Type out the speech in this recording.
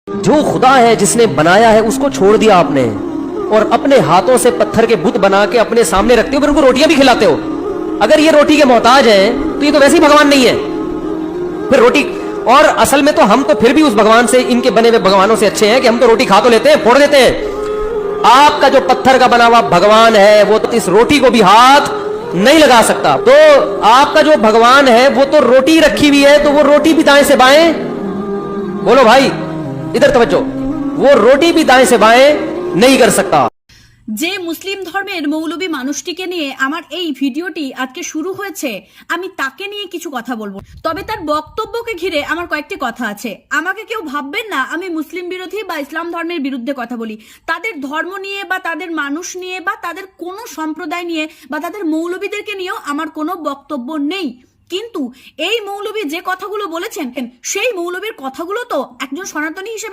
जो खुदा है जिसने बनाया है उसको छोड़ दिया आपने और अपने हाथों से पत्थर के बुत बना के अपने सामने रखते हो, फिर उनको रोटियां भी खिलाते हो। अगर ये रोटी के मोहताज है तो ये तो वैसे ही भगवान नहीं है फिर रोटी। और असल में तो हम तो फिर भी उस भगवान से, इनके बने हुए भगवानों से अच्छे हैं कि हम तो रोटी खा तो लेते हैं, फोड़ देते हैं। आपका जो पत्थर का बना हुआ भगवान है वो तो इस रोटी को भी हाथ नहीं लगा सकता। तो आपका जो भगवान है वो तो रोटी रखी हुई है, तो वो रोटी भी दाएं से बाएं, बोलो भाई इधर तवज्जो, वो रोटी भी दाएं से बाएं नहीं कर सकता। যে মুসলিম ধর্মের মৌলবী মানুষটিকে নিয়ে আমার এই ভিডিওটি আজকে শুরু হয়েছে, আমি তাকে নিয়ে কিছু কথা বলবো। তবে তার বক্তব্যকে ঘিরে আমার কয়েকটি কথা আছে। আমাকে কেউ ভাববেন না আমি মুসলিম বিরোধী বা ইসলাম ধর্মের বিরুদ্ধে কথা বলি। তাদের ধর্ম নিয়ে বা তাদের মানুষ নিয়ে বা তাদের কোনো সম্প্রদায় নিয়ে বা তাদের মৌলবীদেরকে নিয়েও আমার কোনো বক্তব্য নেই। কিন্তু এই মৌলবী যে কথাগুলো বলেছেন সেই মৌলবীর কথাগুলো তো একজন সনাতনী হিসেবে